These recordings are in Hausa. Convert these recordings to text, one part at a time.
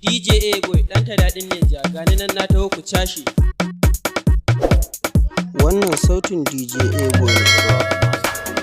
DJ Boy ɗanta daɗin ninja gani nan na taho ku cashe. Wannan sautin DJ Boy ne.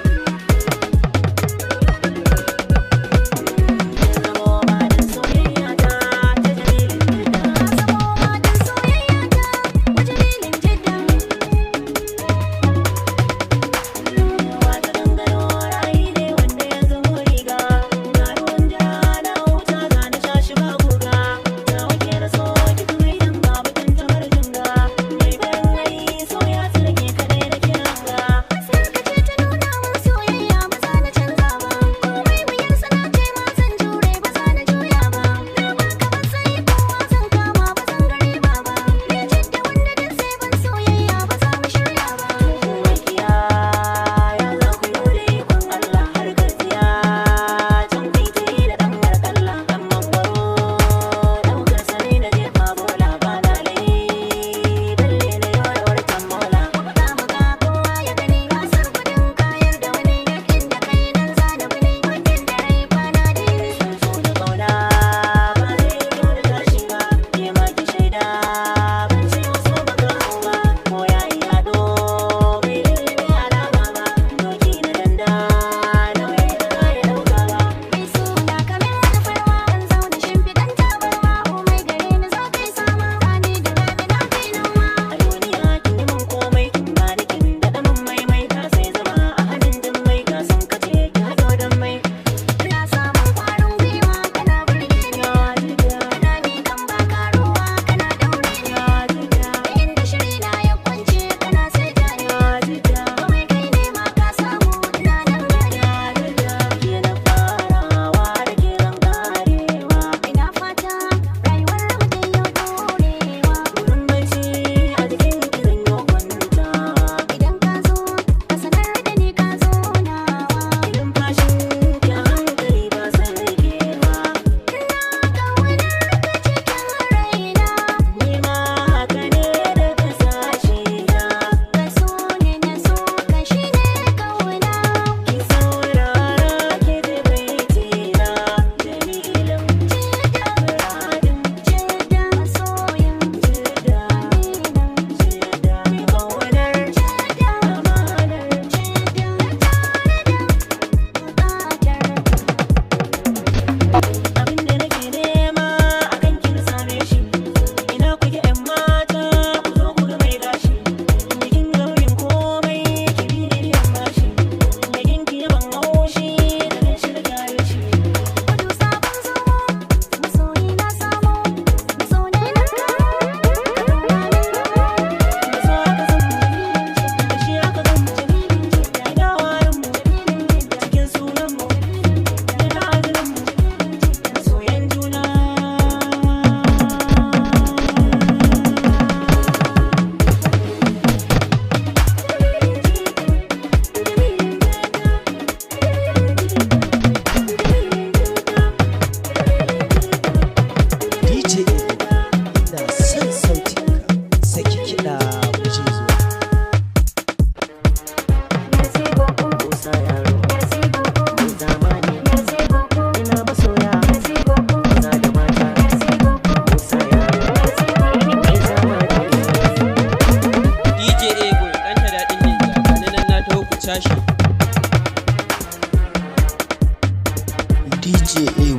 DJ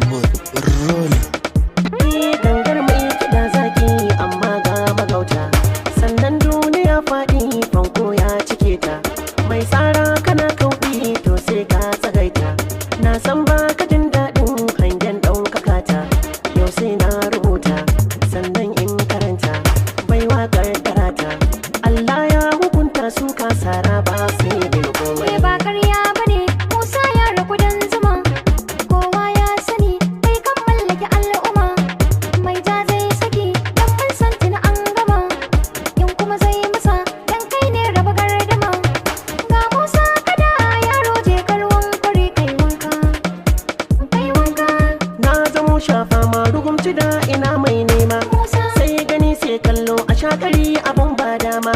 Boy rolling. Gangar mai kiɗa zaki amma ga magauta, sannan duniya faɗi fanko ya cike ta. Mai tsara kana kauɗi to sai ka tsagaita. Na san ba ka jin daɗin hangen ɗaukaka ta. Yau sai na rubuta sannan in karanta baiwa ƙarƙarata. Allah ya hukunta su kasara ba sai bil komai. Ba karya bane Musa ya raku dan zuma. Kowa ya sani kai kan mallaki al'umma. Mai ja zai saki dan mun san tuna an gama. In kuma zai masa dan kai ne raba gardama. Ga Musa kada yaro je karwan kare kai wanka. Kai wanka. Na zamo shafa ma rugumci da ina mai nema. Sai gani sai kallo a shakari abun ba dama.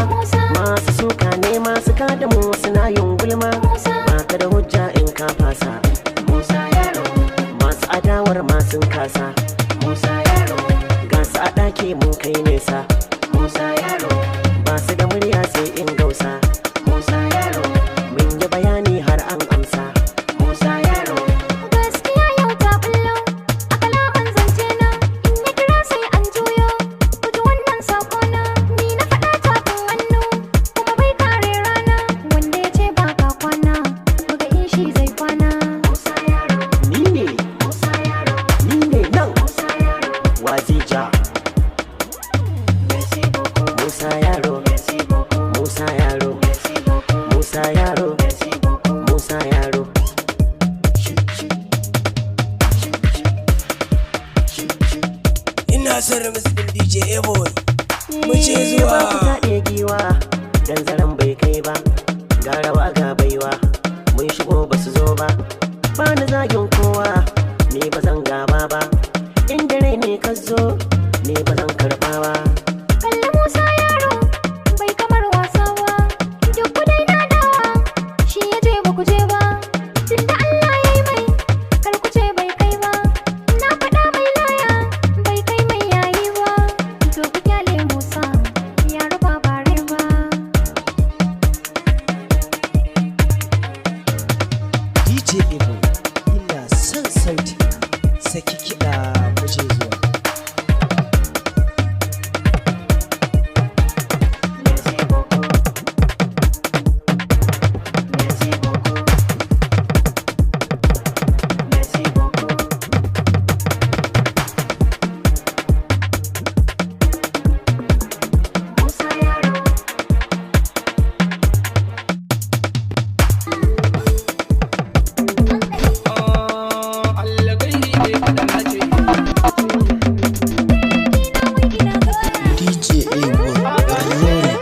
Masu suka ne masu kada mu suna yin gulma. Baka da hujja in ka fasa Musa yaro, masu adawar masu kasa Musa yaro. labari mun kai nesa. Musa yaro ba su da murya sai in gausa. Musa yaro mun yi bayani har an amsa. Musa yaro Gaskiya yau ta bullo a kalaman zance na, in ya kira sai an juyo. Ku ji wannan sako na, ni na faɗa tafin hannu kuma bai kare rana. Wanda ya ce ba ka kwana, muga in shi zai kwana. Musa yaro ni ne. Musa yaro ni ne nan. Musa yaro wazija. Musa yaro Musa yaro Musa yaro Musa yaro Ina son Ramis din DJ A-Boy. Mu ce zuwa. Ba ku taɗe giwa dan zaren bai kai ba. Ga rawa ga baiwa mun shigo ba su zo ba. Ba ni zagin kowa ni ba zan gaba ba. In dare ne ka zo ni ba zan karɓa ba. Kalli Musa yaro bai kamar wasa ba, duk ku dai na dawa shi ya je ba ku je ba. Tunda Allah ya yi mai kar ku ce bai kai ba, na faɗa mai laya bai kai mai yayi ba. To ku kyale Musa yaro ba bare ba. DJ A-Boy ina son sauti. Saki kiɗa mu je zuwa. DJ A-Boy rolling.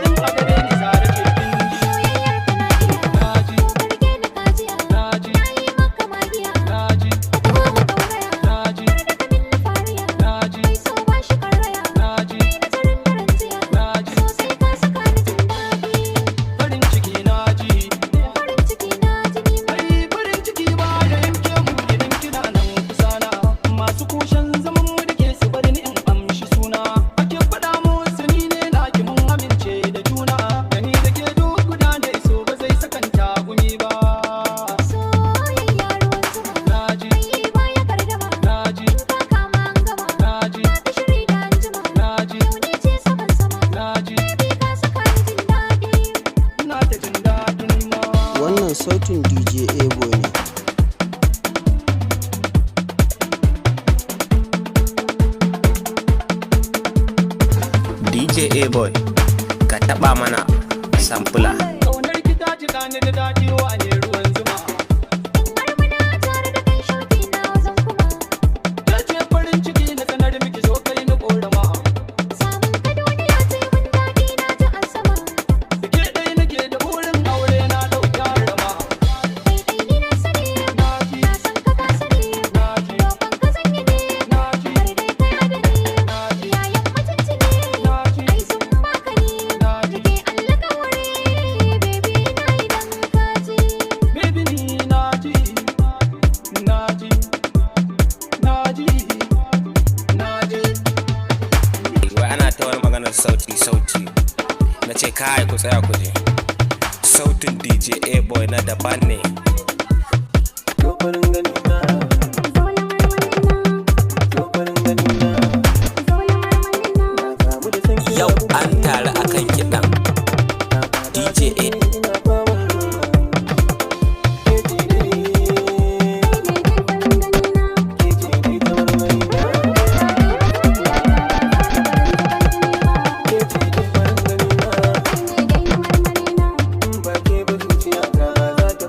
Wannan sautin DJ A-Boy ne. DJ A-Boy ka taɓa mana sampula. Kaunar ki ta jika ni da daɗi wa ne ruwan zuma. Har muna tare da kai shauki na zan kuma. Ta ce farin ciki na sanar miki zo kai ni ƙorama. Samun ka duniya sai mun daɗi na ta an sama. Ke ɗai nake da burin aure na ɗauki harama. Kai dai ni na sani, na san ka ka sani. Roƙon ka zan yi ne, har dai kai adani. Yayan mutunci ne, ai sun baka ni. Rike alƙawari, baby na idan ka ji. Baby ni naji, naji, naji, naji. Wai ana ta wani maganar sauti. Na ce kai ku tsaya ku je. Sautin DJ A-Boy na daban ne. Yau an tare akan kiɗan DJ A. Ba ke ba zuciya ta za ta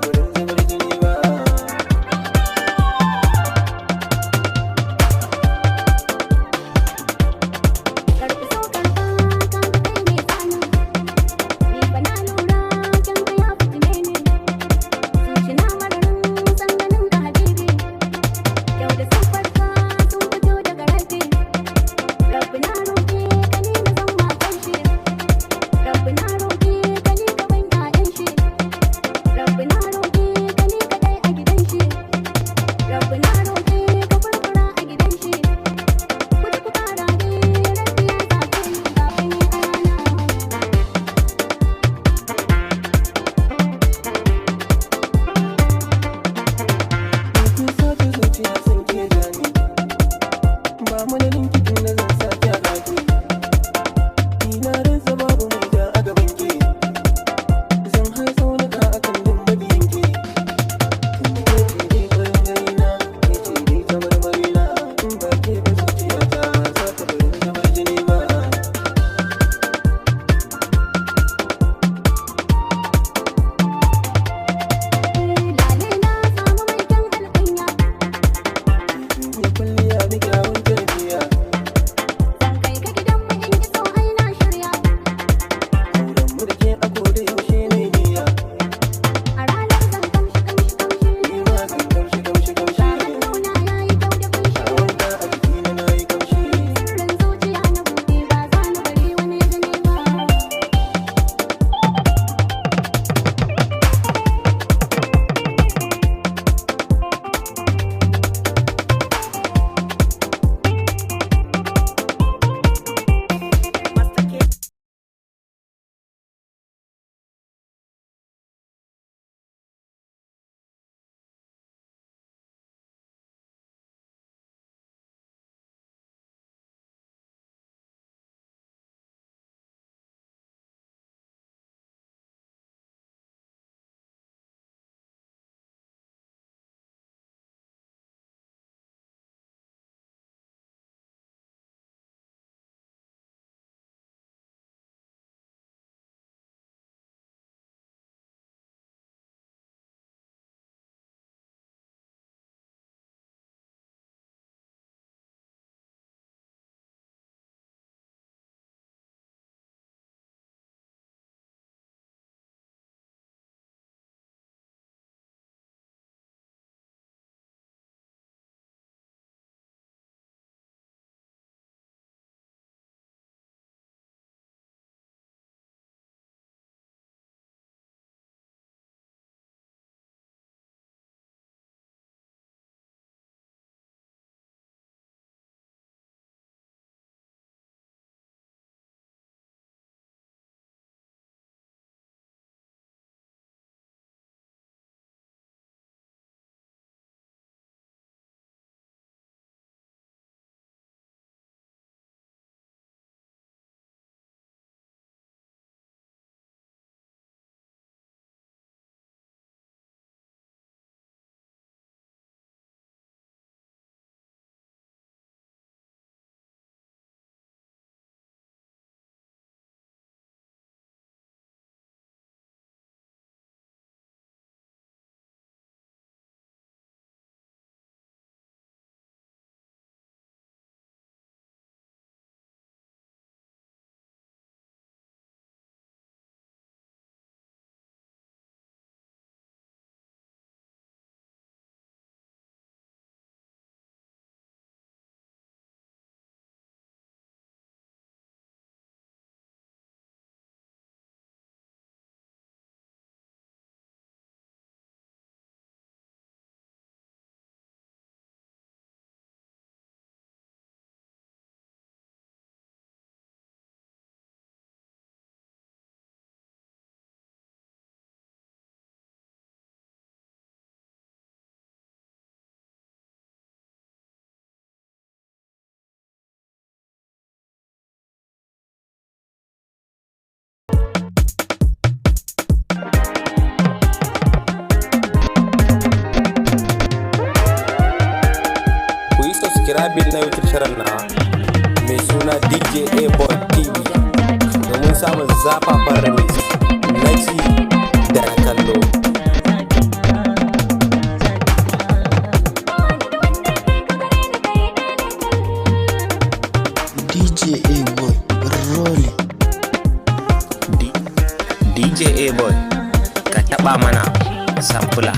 kira na YouTube shirin na mai suna DJ A-Boy TV domin samun zafafan remix na ji da na kallo. DJ A-Boy rolling. DJ A-Boy ka taba mana sampula.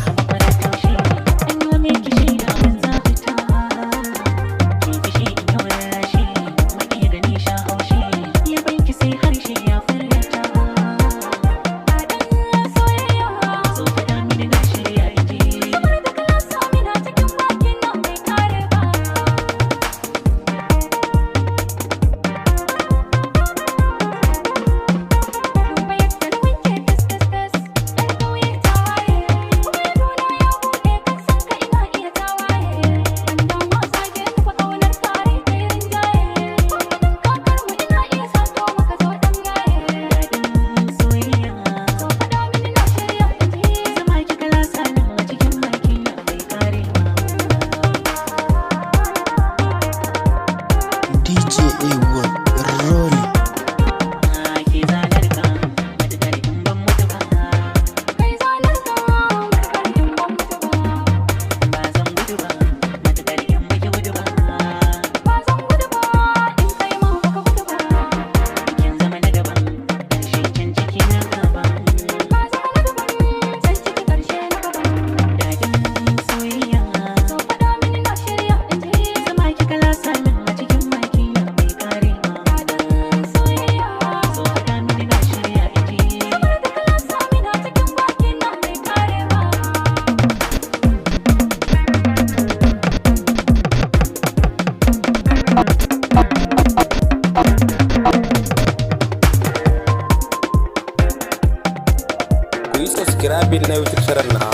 DJ A1 rolling. Ke zalarka matakar in ban mutu ba. Kai zalarka matakar in ban mutu ba. Ba zan gudu ba matakar in baki gudu ba. Ba zan gudu ba in kai ma baka gudu ba. Kin zama na daban ƙarshe can ciki na gaban. Ka zama na daban sai ciki karshe na gaban. Daɗin soyayya So faɗa mini na shirya in ji. zama kika lasa min a cikin baki na mai karewa. Daɗin soyayya. So faɗa mini na shirya in ji. Kamar da ka lasa min a cikin baki na mai karewa. Ku yi subscribing na YouTube channel na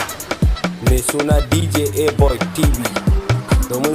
mai suna DJ A Boy TV domin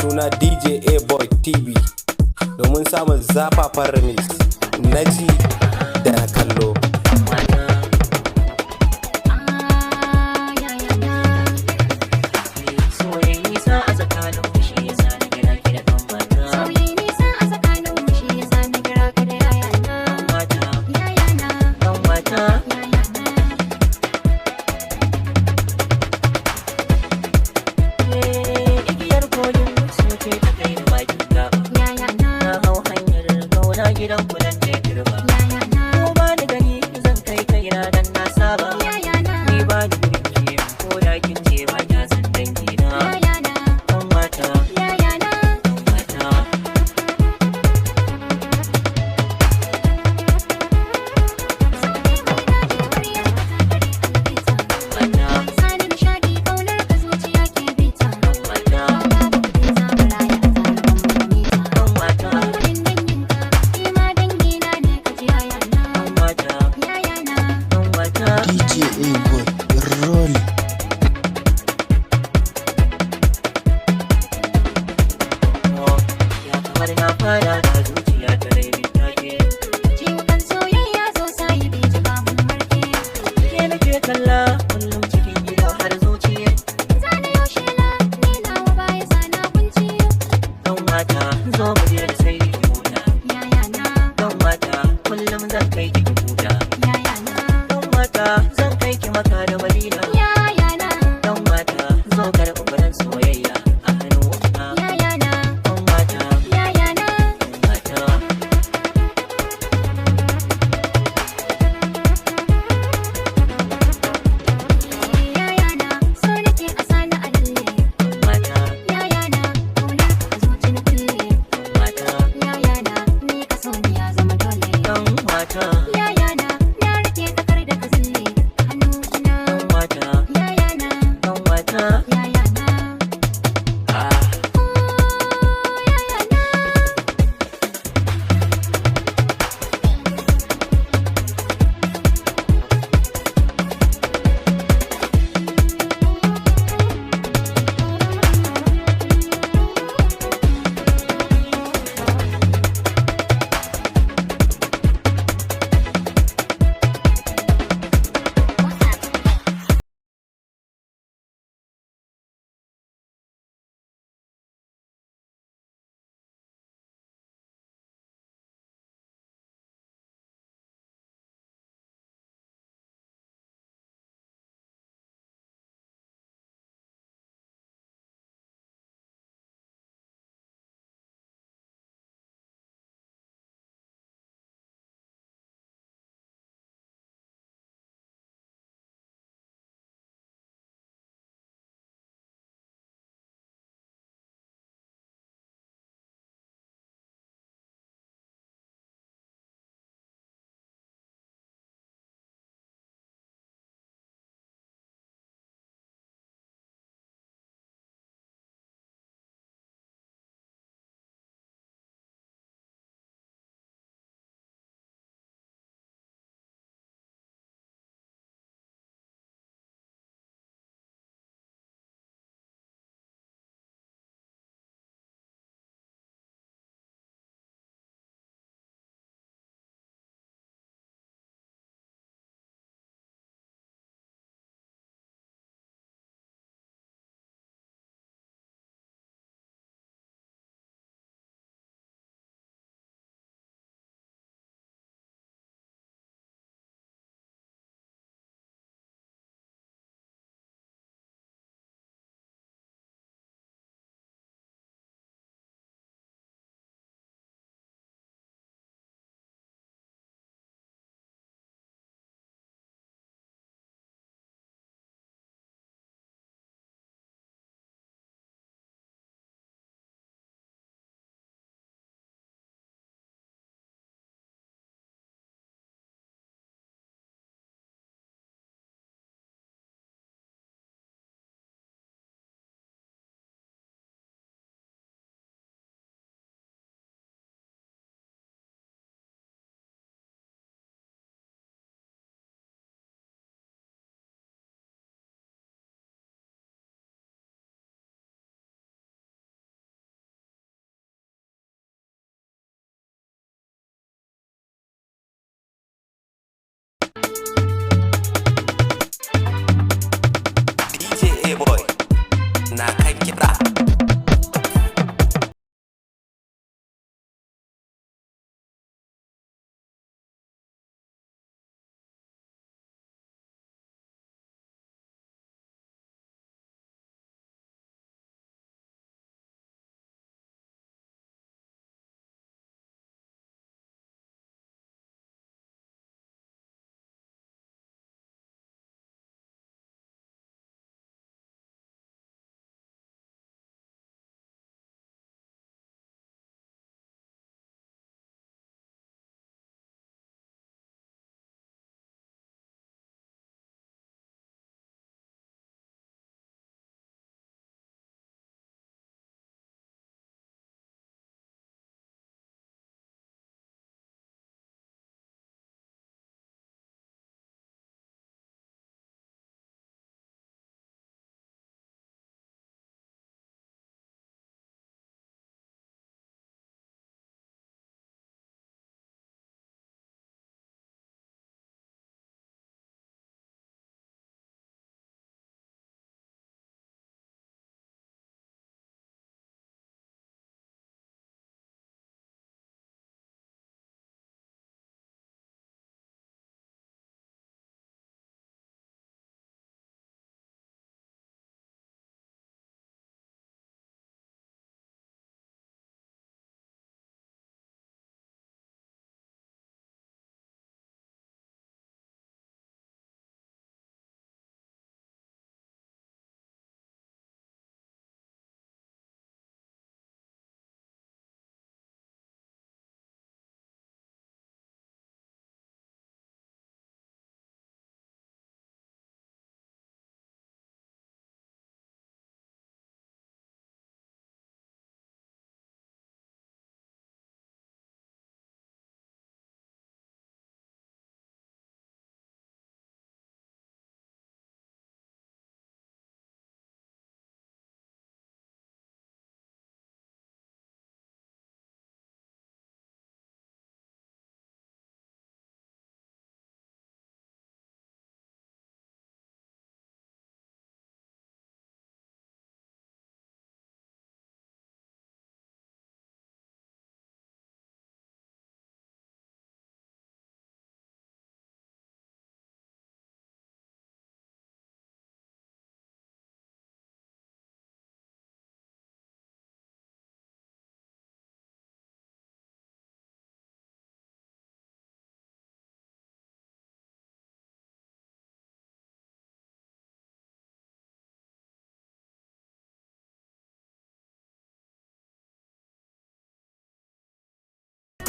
suna DJ A-Boy TV domin samun zafafan remix na ji da na kallo.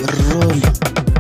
Rolling.